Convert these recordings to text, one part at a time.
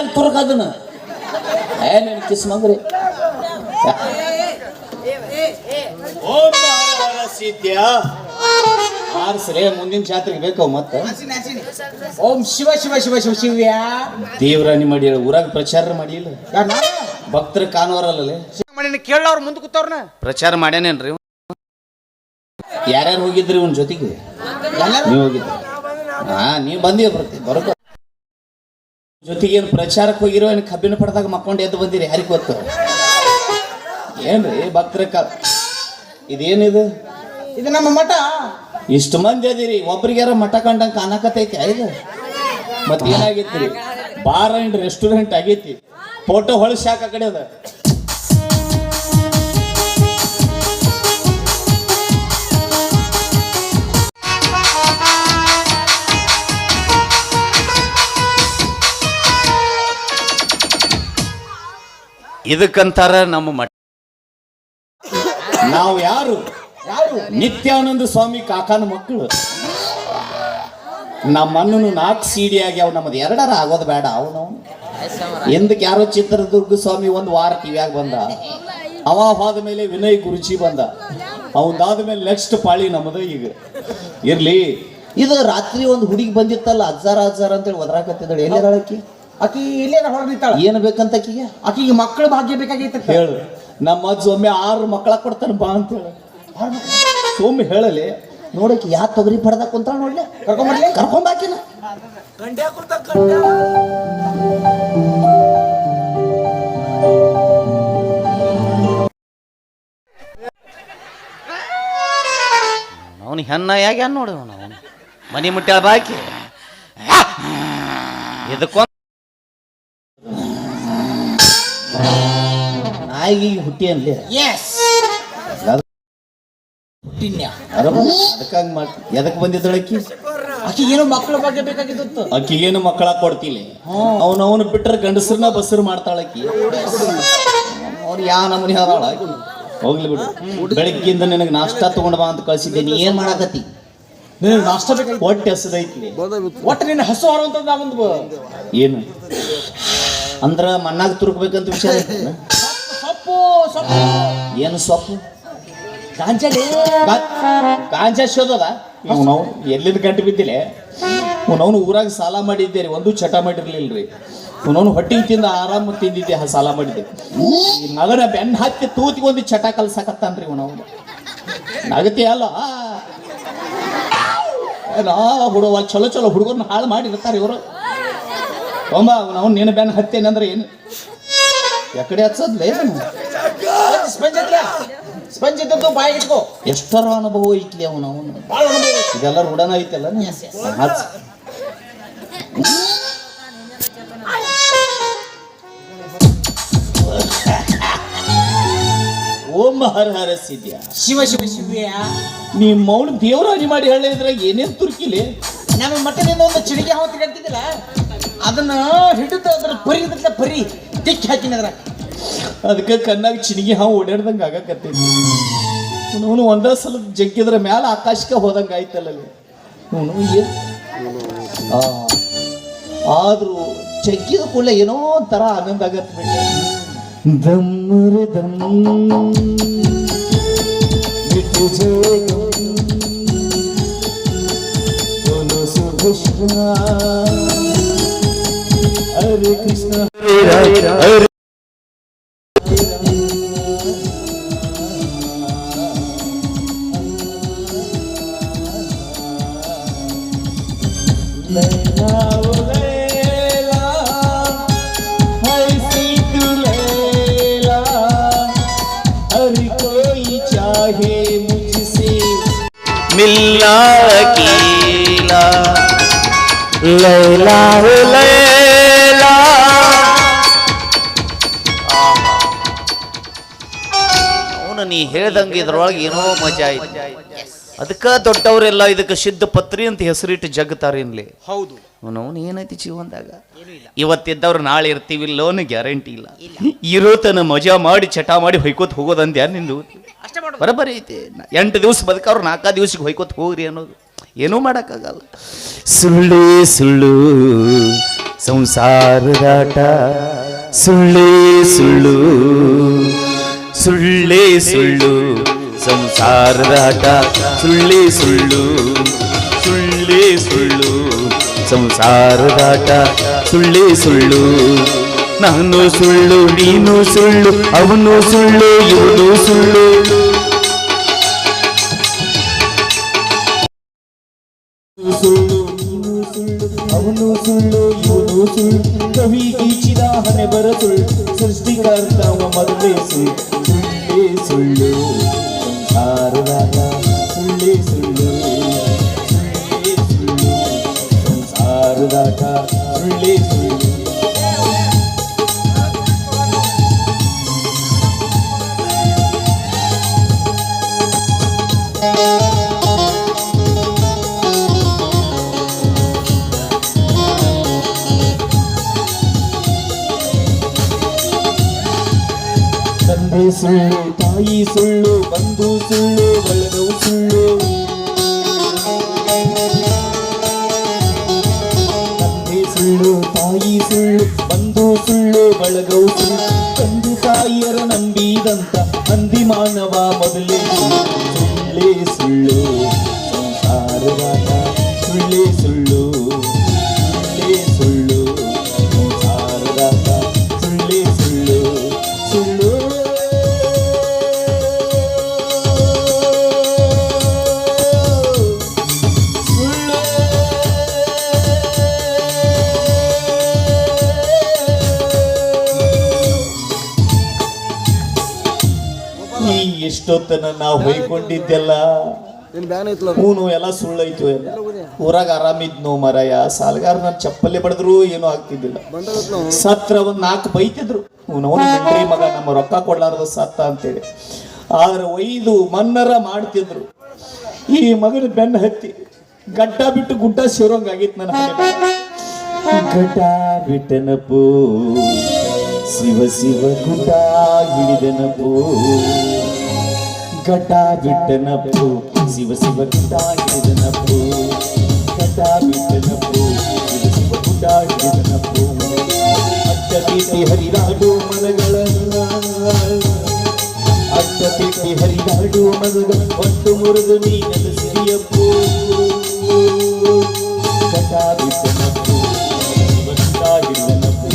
ಮ್ಯಾಲ ತುರುಕ ಅದನ್ನ ಏನ್ ಕಿಸ್ ಮಗ್ರಿ ಆರ್ಸ್ರೆ ಮುಂದಿನ ಜಾತ್ರೆಗೆ ಬೇಕವ್ ಮತ್ತ ಓಂ ಶಿವ ಶಿವ ಶಿವ ಶಿವ ಶಿವ್ಯ ದೇವ್ರಾಣಿ ಮಾಡಿ ಊರಾಗ ಪ್ರಚಾರ ಮಾಡಿಲ್ಲ ಭಕ್ತರ ಕಾಣೋರಲ್ಲೇ ಕೇಳವ್ರ ಮುಂದೆ ಕೂತವ್ರನ ಪ್ರಚಾರ ಮಾಡ್ಯಾನೇನ್ರಿ ಯಾರ್ಯಾರು ಹೋಗಿದ್ರಿ ಇವನ್ ಜೊತೆಗೆ ನೀವು ಹೋಗಿದ್ರಿ ನೀವು ಬಂದಿ ಬರೋಕ ಜೊತೆಗೆ ಏನು ಪ್ರಚಾರಕ್ಕೆ ಹೋಗಿರೋ ಏನು ಕಬ್ಬಿನ ಪಡೆದಾಗ ಮಕ್ಕೊಂಡು ಎದ್ದು ಬಂದಿರಿ ಯಾರಿಗೆ ಗೊತ್ತು ಏನ್ರಿ ಭಕ್ತರ ಇದೇನಿದು ಇದು ನಮ್ಮ ಮಠ ಇಷ್ಟು ಮಂದಿ ಅದಿರಿ ಒಬ್ರಿಗಾರ ಮಠ ಕಂಡಂಗೆ ಕಾಣಕತೈತಿ ಇದು ಮತ್ತೆ ಏನಾಗೈತಿ ಬಾರ್ ಅಂಡ್ ರೆಸ್ಟೋರೆಂಟ್ ಆಗೈತಿ ಫೋಟೋ ಹೊಳಸಾಕ ಕಡೆ ಅದ ಇದಕ್ಕಂತಾರ ನಮ್ಮ ಮಠ ನಾವು ಯಾರು ನಿತ್ಯಾನಂದ ಸ್ವಾಮಿ ಕಾಕಾನ ಮಕ್ಕಳು ನಮ್ಮ ಅಣ್ಣನು 4 CD ಆಗ್ಯಾವ ನಮ್ಮದು 2 ಆಗೋದು ಬೇಡ ಅವನು ಎಂದಕ್ಕೆ ಯಾರೋ ಚಿತ್ರದುರ್ಗ ಸ್ವಾಮಿ ಒಂದು ವಾರ ಕಿವ್ಯಾಗ ಬಂದ ಅವ ಹೋದ ಮೇಲೆ ವಿನಯ್ ಗುರುಜಿ ಬಂದ ಅವನಾದ ಮೇಲೆ ನೆಕ್ಸ್ಟ್ ಪಾಳಿ ನಮ್ಮದು ಈಗ ಇರ್ಲಿ ಇದು ರಾತ್ರಿ ಒಂದು ಹುಡುಗಿ ಬಂದಿತ್ತಲ್ಲ ಅಜ್ಜಾರ ಅಂತೇಳಿ ಒದರಾಕತ್ತಿದ್ದಾಳೆ ಎಲ್ಲಾಳಕಿ ಆಕಿ ಇಲ್ಲೇ ಹೊರಗೆ ನಿಂತಾಳ ಏನು ಬೇಕಂತ ಆಕಿಗೆ ಆಕಿಗೆ ಮಕ್ಕಳು ಭಾಗ್ಯ ಬೇಕಾಗೈತೆ ಹೇಳು ನಮ್ಮ ಅಜ್ಜ ಒಮ್ಮೆ 6 ಮಕ್ಕಳ ಕೊಡ್ತಾನೆ ಬಾ ಅಂತ ಹೇಳಿ ಸೊಮ್ಮೆ ಹೇಳಲಿ ನೋಡಕ್ಕೆ ಯಾ ತೊಗರಿ ಪಡ್ದಾಗ ಕುಂತಾಳ ನೋಡ್ಲಿ ಕರ್ಕೊಂಬಾಕಿನ ಅವನು ಹೆಣ್ಣ ಯಾಕೆ ನೋಡ ಅವನು ಮನಿ ಮುಟ್ಟ ಬಾಕಿ ಇದಕ್ಕೊಂದು ನಾಯಿಗೆ ಹುಟ್ಟಿ ಅನ್ಲಿ ಅದಕ್ಕಾಗಿ ಮಾಡಿ ಎದಕ್ ಬಂದಿದ್ದಳಕ್ಕಿ ಆಕಿಗೇನು ಮಕ್ಕಳ ಬಗ್ಗೆ ಬೇಕಾಗಿತ್ತು ಅಕ್ಕಿಗೇನು ಮಕ್ಕಳ ಕೊಡ್ತಿಲ್ಲ ಅವನವನು ಬಿಟ್ರೆ ಗಂಡಸ್ರನ್ನ ಬಸ್ರು ಮಾಡ್ತಾಳಕ್ಕಿ ಅವ್ರು ಯಾ ನಮನಿ ಅದಾಳ ಹೋಗ್ಲಿ ಬಿಡು ಬೆಳಗ್ಗಿಂದ ನಿನಗೆ ನಾಷ್ಟಾ ತಗೊಂಡ್ ಬಾ ಅಂತ ಕಳ್ಸಿದ್ದೇನೆ ಏನ್ ಮಾಡಾಕತ್ತಿ ನಾಷ್ಟ ಬೇಕಾಗಿ ಹೊಟ್ಟೆ ಹಸದೈತಿ ಒಟ್ಟು ನಿನ್ನ ಹಸು ಹಾರುವಂತದ್ದು ನಾವೊಂದು ಏನು ಅಂದ್ರ ಮಣ್ಣಾಗ ತುರುಕ್ಬೇಕಂತ ವಿಚಾರ ಸೊಪ್ಪು ಸೊಪ್ಪು ಏನು ಸೊಪ್ಪು ಗಾಂಜಾ ಶೋಧದ ನಾವು ಎಲ್ಲಿಂದ ಗಂಟು ಬಿದ್ದಿಲ್ಲ ಅವನು ಊರಾಗ ಸಾಲ ಮಾಡಿದ್ದೇರಿ ಒಂದು ಚಟ ಮಾಡಿರ್ಲಿಲ್ರಿ ಅವನವನು ಹೊಟ್ಟಿಗೆ ತಿಂದ ಆರಾಮ ತಿಂದಿದ್ದೆ ಸಾಲ ಮಾಡಿದ್ದೆ ಈ ಮಗನ ಬೆನ್ನ ಹತ್ತಿ ತೂತಿಗೆ ಒಂದು ಚಟ ಕಲ್ಸಾಕತ್ತಾನ್ರಿ ಅವನವನು ನಗತಿ ಅಲ್ಲ ಹುಡುಗ ಚಲೋ ಹುಡುಗರನ್ನ ಹಾಳು ಮಾಡಿರ್ತಾರೆ ಇವರು ತೊಂಬ ನಾವು ನಿನ್ನ ಬೆನ್ನ ಹತ್ತೇನಂದ್ರೆ ಏನು ಎಕಡೆ ಹಚ್ಚದ್ಲೇ ಸ್ಪಂಜ್ ಇದ್ದದ್ದು ಬಾಯಿಗೆ ಇಟ್ಕೋ ಎಷ್ಟರ ಅನುಭವ ಐತ್ಲಿ ಅವನು ಇದೆಲ್ಲ ರೂಢನ ಐತಲ್ಲ ಹಚ್ಚ ಓಂ ಹರ ಹರಸಿದ್ಯಾ ಶಿವ ಶಿವ ಶಿವ್ಯ ನೀ ಮೌನ ದೇವರಾಜಿ ಮಾಡಿ ಹೇಳಿದ್ರೆ ಏನೇನ್ ತುರ್ಕಿಲಿ ನಮ್ಮ ಮಠದಿಂದ ಒಂದು ಚಿಣಿಗೆ ಹಾವು ತಿಗಾಡ್ತಿದ್ದಿಲ್ಲ ಅದನ್ನ ಹಿಡಿದು ಅದ್ರ ಪರಿ ತಿಕ್ಕಿ ಹಾಕಿನ ಅದ್ರ ಅದಕ್ಕೆ ಕಣ್ಣಾಗ ಚಿಣಿಗೆ ಹಾವು ಓಡಾಡ್ದಂಗೆ ಆಗಕತ್ತೈತಿ ಅವನು ಒಂದ ಸಲ ಜಗ್ಗಿದ್ರ ಮ್ಯಾಲ ಆಕಾಶಕ್ಕೆ ಹೋದಂಗೆ ಆಯ್ತಲ್ಲಲ್ಲಿ ಅವನು ಆದ್ರೂ ಜಗ್ಗಿದ ಕೂಡಲೇ ಏನೋ ಒಂಥರ ಆನಂದ ಆಗತ್ತೆ ಬಿಟ್ಟೆ ದಮ್ಮರೆ ದಮ್ ಬಿಟ್ಟು ಕೃಷ್ಣ ಹರೇ ಕೃಷ್ಣ ಹರೇ मिलना अकेला लैला लैला ಅವನು ನೀ ಹೇಳ್ದಂಗೆ ಇದ್ರೊಳಗೆ ಏನೋ ಮಜಾ ಐತಿ ಅದಕ್ಕೆ ದೊಡ್ಡವರೆಲ್ಲ ಇದಕ್ಕೆ ಸಿದ್ಧ ಪತ್ರಿ ಅಂತ ಹೆಸರಿಟ್ಟು ಜಗ್ತಾರೇನ್ಲಿ ಹೌದು ಅವನು ಏನೈತಿ ಜೀವನದಾಗ ಇವತ್ತಿದ್ದವ್ರು ನಾಳೆ ಇರ್ತೀವಿಲ್ಲೋನು ಗ್ಯಾರಂಟಿ ಇಲ್ಲ ಇರೋತನ ಮಜಾ ಮಾಡಿ ಚಟ ಮಾಡಿ ಹೊಯ್ಕೋತ್ ಹೋಗೋದಂದ್ಯಾ ನಿಂದು ಬರಬರಿ ಐತಿ 8 ದಿವಸ ಬದುಕವ್ರು 4 ದಿವಸಕ್ಕೆ ಹೊಯ್ಕೋತ್ ಹೋಗ್ರಿ ಅನ್ನೋದು ಏನೂ ಮಾಡೋಕ್ಕಾಗಲ್ಲ. ಸುಳ್ಳೇ ಸುಳ್ಳು ಸಂಸಾರದಾಟ, ಸುಳ್ಳೇ ಸುಳ್ಳು ಸುಳ್ಳೇ ಸುಳ್ಳು ಸಂಸಾರದಾಟ, ಸುಳ್ಳೇ ಸುಳ್ಳು ಸುಳ್ಳೇ ಸುಳ್ಳು ಸಂಸಾರದಾಟ, ಸುಳ್ಳೇ ಸುಳ್ಳು. ನಾನು ಸುಳ್ಳು ನೀನು ಸುಳ್ಳು, ಅವನು ಸುಳ್ಳು ಇವನು ಸುಳ್ಳು. ಸುಳ್ಳು ನೀನು ಸುಳ್ಳು, ಅವನು ಸುಳ್ಳು ಇವನು ಸುಳ್ಳು. ಕವಿ ಗೀಚಿದ ಹಣೆ ಬರ ಸುಳ್ಳು, ಸೃಷ್ಟಿಕರ್ತ ಮೊದಲೇ ಸುಳ್ಳು. ಸುಳ್ಳೇ ಸುಳ್ಳು ಸಂಸಾರದಾಟ, ಸುಳ್ಳೇ ಸುಳ್ಳು ಸುಳ್ಳೇ ಸುಳ್ಳು ಸಂಸಾರದಾಟ, ಸುಳ್ಳೇ ಸುಳ್ಳು. ತಂದೆ ಸುಳ್ಳು, ತಾಯಿ ಸುಳ್ಳು, ಬಂಧು ಸುಳ್ಳು, ಬಳಗವು ಸುಳ್ಳು. ತಂದೆ ಸುಳ್ಳು, ತಾಯಿ ಸುಳ್ಳು, ಬಂಧು ಸುಳ್ಳು, ಬಳಗವು ಸುಳ್ಳು. ತಂದೆ ತಾಯಿಯರ ನಂಬಿದಂತ ಅಂದಿ ಮಾನವ ಮೊದಲೇ ಸುಳ್ಳು. ಸುಳ್ಳೇ ಸುಳ್ಳು ಸಂಸಾರದಾಟ, ಸುಳ್ಳೇ ಸುಳ್ಳು ಸುಳ್ಳೇ ಸುಳ್ಳು ಸಂಸಾರದಾಟ, ಸುಳ್ಳೇ ಸುಳ್ಳು ಸುಳ್ಳು. ಈ ಎಷ್ಟೊತ್ತನ ನಾವು ಹೊಯ್ಕೊಂಡಿದ್ದೆಲ್ಲ ಹೂನು ಎಲ್ಲ ಸುಳ್ಳೈತು. ಎಲ್ಲ ಊರಾಗ ಆರಾಮಿದ್ನು ಮರಯ, ಸಾಲಗಾರ ನನ್ನ ಚಪ್ಪಲಿ ಬಡದ್ರು ಏನೂ ಆಗ್ತಿದ್ದಿಲ್ಲ. ಸತ್ರ ಒಂದ್ 4 ಬೈತಿದ್ರು, ಅವನು ಮಿಂಡ್ರಿ ಮಗ ನಮ್ಮ ರೊಕ್ಕ ಕೊಡ್ಲಾರ್ದ ಸತ್ತ ಅಂತೇಳಿ. ಆದ್ರೆ ಒಯ್ದು ಮನ್ನರ ಮಾಡ್ತಿದ್ರು. ಈ ಮಗನ ಬೆನ್ನ ಹತ್ತಿ ಗಡ್ಡ ಬಿಟ್ಟು ಗುಡ್ಡ ಸೇರೋಂಗಾಗಿತ್ತು ನನ್ನ ಗಡ್ಡ ಬಿಟ್ಟನಪ್ಪು, ಶಿವ ಶಿವ ಗುಡ್ಡ ಹಿಡಿದನಪ್ಪು. ಗಡ್ಡ ಬಿಟ್ಟನಪ್ಪು, ಶಿವ ಶಿವ ಗುಡ್ಡ ಹಿಡಿದನಪ್ಪು. ಗಡ್ಡ ಬಿಟ್ಟನಪ್ಪು, ಶಿವ ಶಿವ ಗುಡ್ಡ ಹಿಡಿದನಪ್ಪು. ಅಡ್ಡ ತೀಟಿ ಹರಿದಾಡು ಮನಗಳನ್ನ, ಅಡ್ಡ ತೀಟಿ ಹರಿದಾಡು ಮನಗಳ ಒಟ್ಟು ಮುರಿದು ನೀನದು ಸಿರಿಯಪ್ಪು. ಗಡ್ಡ ಬಿಟ್ಟನಪ್ಪು, ಶಿವ ಗುಡ್ಡ ಹಿಡಿದನಪ್ಪು.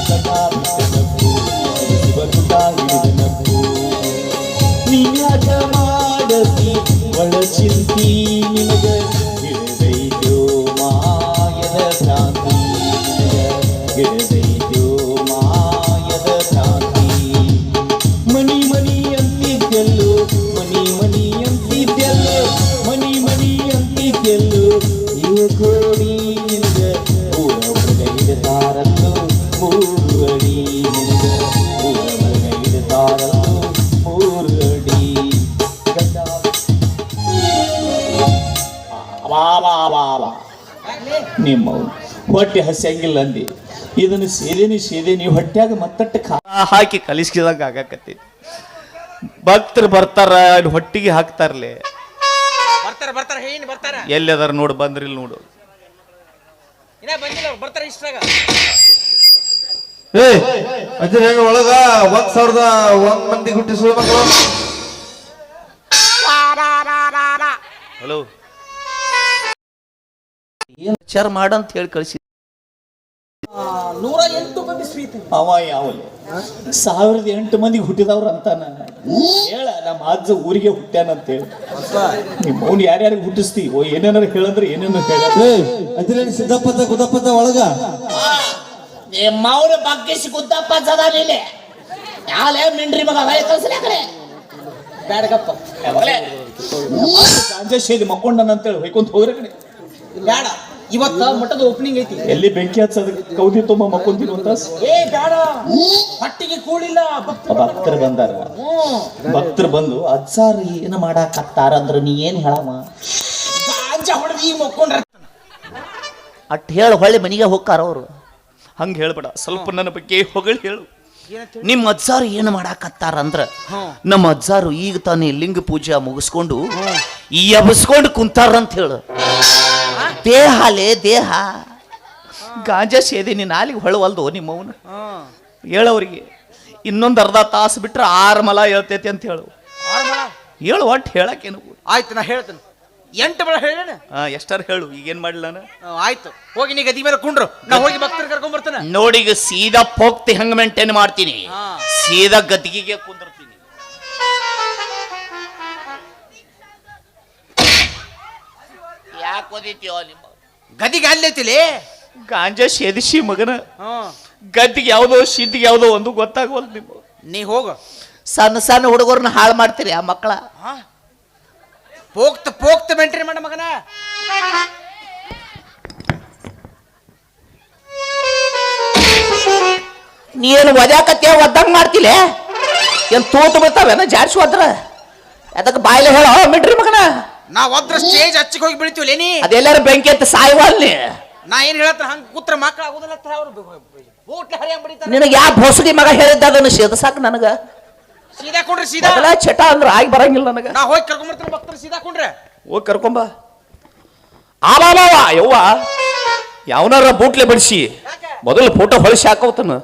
ಗಡ್ಡ ಬಿಟ್ಟನಪ್ಪು, ಶಿವ ಗುಡ್ಡ ಹಿಡಿದನಪ್ಪು. ನಿನಗ ಮಾಡತಿ ಒಳ ಚಿಂತಿ, ನಿನಗ ಹಿಡಿದೈತೋ ಮಾಯದ ಭ್ರಾಂತಿ. ನಿನಗ ಹಿಡಿದೈತೋ ಮಾಯದ ಭ್ರಾಂತಿ. ಮನಿ ಮನಿ ಅಂತಿದ್ದೆಲ್ಲು, ಮನಿ ಮನಿ ಅಂತಿದ್ದೆಲ್ಲು, ಮನಿ ಮನಿ ಅಂತಿದ್ದೆಲ್ಲು. ಏ ಕೋಡಿ ನಿನಗ ಊರ ಹೊರಗ ಹಿಡಿದಾರಲ್ಲು 3 ಅಡಿ. ನಿನಗ ಊರ ಹೊರಗ ಹಿಡಿದಾರಲ್ಲು 3 ಅಡಿ. ನಿಮ್ಮ ಹೊಟ್ಟೆ ಹಸಿಯಂಗಿಲ್ಲ ಅಂದಿ, ಇದನ್ನು ಸೇದೇನಿ ಹೊಟ್ಯಾಗ ಮತ್ತಟ್ಟು ಹಾಕಿ ಕಲಿಸಿದಾಗ ಆಗಾಕತ್ತೈತಿ. ಭಕ್ತರು ಬರ್ತಾರ, ಹೊಟ್ಟಿಗೆ ಹಾಕ್ತಾರಲೆ. ಎಲ್ಲಿ ಅದಾರ ನೋಡು, ಬಂದ್ರಿಲ್ ನೋಡು. ಒಳಗ 1,001 ಮಂದಿ ಹುಟ್ಟಿಸುವ ಮಕ್ಕಳು. ಹಲೋ, ಏನ್ ವಿಚಾರ ಮಾಡಂತ ಹೇಳಿ ಕಳಿಸಿ. 108 ಮಂದಿ ಸ್ವೀಟ್. ಅವ ಯಾವಲ್ಲ 1008 ಮಂದಿಗೆ ಹುಟ್ಟಿದವ್ರು ಅಂತಾನ ಹೇಳ. ನಮ್ಮ ಅಜ್ಜ ಊರಿಗೆ ಹುಟ್ಟ್ಯಾನಂತ ಹೇಳಿ ನಿಮ್ಮ ಅವ್ನು ಯಾರ್ಯಾರಿಗೆ ಹುಟ್ಟಿಸ್ತಿ ಏನೇನಾರು ಹೇಳಂದ್ರೆ ಏನೇನು ಹೇಳ. ಸಿದ್ದಪ್ಪದ ಗುದ್ದಪ್ಪದ ಒಳಗ ಮೌನ ಬಗ್ಗಿಸಿ ಗುದ್ದಪ್ಪ ಸದಾನಿಲೆ ಯಾಲೆ ಮಿಂಡ್ರಿ ಮಗ ಕಳ್ಸಲೇ ಕಡೆ ಬ್ಯಾಡಗಪ್ಪ ಶೈಲಿ ಮಕ್ಕೊಂಡನಂತೇಳಿ ಹೊಯ್ಕೊಂತ ಹೋಗ್ರೆ ಕಡೆ ಬ್ಯಾಡ. ಇವತ್ತ ಮಠದ ಓಪನಿಂಗ್ ಐತಿ. ಎಲ್ಲಿ ಬೆಂಕಿ ಹಚ್ಚದ ಕೌದಿ ತುಂಬ ಮಕ್ಕೊಂತೀನಿ ಅಂತ. ಏ ಬ್ಯಾಡ, ಹೊಟ್ಟಿಗೆ ಕೂಡಿಲ್ಲ. ಭಕ್ತರು ಬಂದಾರ. ಭಕ್ತರು ಬಂದು ಅಜ್ಜಾರ ಏನು ಮಾಡಾಕತ್ತಾರ ಅಂದ್ರ ನೀ ಏನ್ ಹೇಳಮ್ಮ. ಗಾಂಜ ಹೊಡೆದು ಈ ಮಕ್ಕೊಂಡ್ರ ಅಟ್ ಹೇಳ ಹೊಳ್ಳಿ ಮನಿಗೆ ಹೋಗ್ತಾರ ಅವರು. ಹಂಗೆ ಹೇಳ್ಬೇಡ, ಸ್ವಲ್ಪ ನನ್ನ ಬಗ್ಗೆ ಹೊಗಳು ಹೇಳು. ನಿಮ್ಮ ಅಜ್ಜಾರು ಏನು ಮಾಡಾಕತ್ತಾರ ಅಂದ್ರ ನಮ್ಮ ಅಜ್ಜಾರು ಈಗ ತಾನೇ ಲಿಂಗ ಪೂಜೆ ಮುಗಿಸ್ಕೊಂಡು ಎಬಸ್ಕೊಂಡು ಕುಂತಾರಂತ ಹೇಳು. ದೇಹಲೇ ದೇಹ ಗಾಂಜಾ ಸೇದಿ ನಾಲಿಗೆ ಹೊಳವಲ್ದು ನಿಮ್ಮವನ ಹೇಳವ್ರಿಗೆ. ಇನ್ನೊಂದು ಅರ್ಧ ತಾಸು ಬಿಟ್ರೆ 6 ಮಲ ಹೇಳ್ತೈತಿ ಅಂತ ಹೇಳು. ಹೇಳು ಒಟ್ಟು ಹೇಳಕ್ಕೇನು. ಆಯ್ತು ನಾ ಹೇಳ್ತೇನೆ. 8 ಮಳ ಹೇಳ. ಎಷ್ಟಾರು ಹೇಳು, ಈಗೇನ್ ಮಾಡ್ಲಿ ನಾನು. ಆಯ್ತು ಹೋಗಿ ನೀ ಗದಿ ಮೇಲೆ ಕುಂಡ್ರು, ನಾ ಹೋಗಿ ಭಕ್ತರು ಕರ್ಕೊಂಡ್ ಬರ್ತೇನೆ. ನೋಡಿ ಈಗ ಸೀದಾ ಪೋಕ್ತಿ ಹಂಗ ಮೇಂಟೈನ್ ಮಾಡ್ತೀನಿ, ಸೀದಾ ಗದ್ದಿಗೆ ಕುಂದಿರ್ತೀನಿ. ಯಾಕೆ ಓದಿತ್ಯೋ ನಿಮ್ಮ ಗದಿಗೆ ಅಲ್ಲೈತಿಲಿ ಗಾಂಜಾ ಸೇದಿಸಿ ಮಗನ. ಗದ್ದಿಗೆ ಯಾವ್ದೋ ಸಿದ್ದಿಗೆ ಯಾವ್ದೋ ಒಂದು ಗೊತ್ತಾಗವಲ್ದು ನಿಮ್ಮ. ನೀ ಹೋಗ. ಸಣ್ಣ ಸಣ್ಣ ಹುಡುಗರನ್ನ ಹಾಳು ಮಾಡ್ತೀರಿ ಆ ಮಕ್ಕಳ. ಪೋಕ್ತ ಮೇಂಟೈನ್ ಮಾಡ ಮಗನ. ನೀನು ಒದ್ಯಾಕತ್ತೆ ಒದ್ದಂಗ ಮಾಡ್ತಿಲ್ಲ. ಏನ್ ತೂತು ಬರ್ತಾವೇನ ಜಾಡ್ಸಿ ಹೋದ್ರ ಅದಕ್ಕೆ ಬಾಯಿಲೆ ಹೇಳ ಮಿಡ್ರಿ ಮಗನ. ನಾ ಒದ್ರ ಸ್ಟೇಜ್ ಹಚ್ಚಿಗೆ ಹೋಗಿ ಬೀಳ್ತೀವಲ್ಲ ನೀ. ಅದೆಲ್ಲಾರು ಬೆಂಕಿ ಅಂತ ಸಾಯ್ವಲ್ಲಿ. ನಾ ಏನ್ ಹೇಳತ್ತ ಹಂಗ ಕೂತ್ರ ಮಕ್ಳು ಆಗುದಿಲ್ಲ ಅವ್ರು ಬೋಟ್ಲೆ ಹರಿಯಂಗ್ ಬಡಿತಾರ. ನಿನಗೆ ಯಾವ ಭೋಸಡಿ ಮಗ ಹೇಳಿದ್ದ ಅದನ್ನು ಸೇದಸಾಕ ನನಗ. ಸೀದಾ ಕುಂಡ್ರಿ ಸೀದಾ. ಚಟ ಅಂದ್ರೆ ಆಗಿ ಬರಂಗಿಲ್ಲ ನನಗ. ನಾ ಹೋಗಿ ಕರ್ಕೊಂಡ್ ಬರ್ತೀನಿ ಭಕ್ತರು. ಸೀದಾ ಕುಂಡ್ರೆ ಹೋಗಿ ಕರ್ಕೊಂಬ. ಆಬಾಬಾವ ಯವ್ವ ಯಾವನಾರ ಬೂಟ್ಲೆ ಬಡಿಸಿ ಮೊದಲು ಫೋಟೋ ಹೊಳಿಸಿ ಹಾಕೋತನ.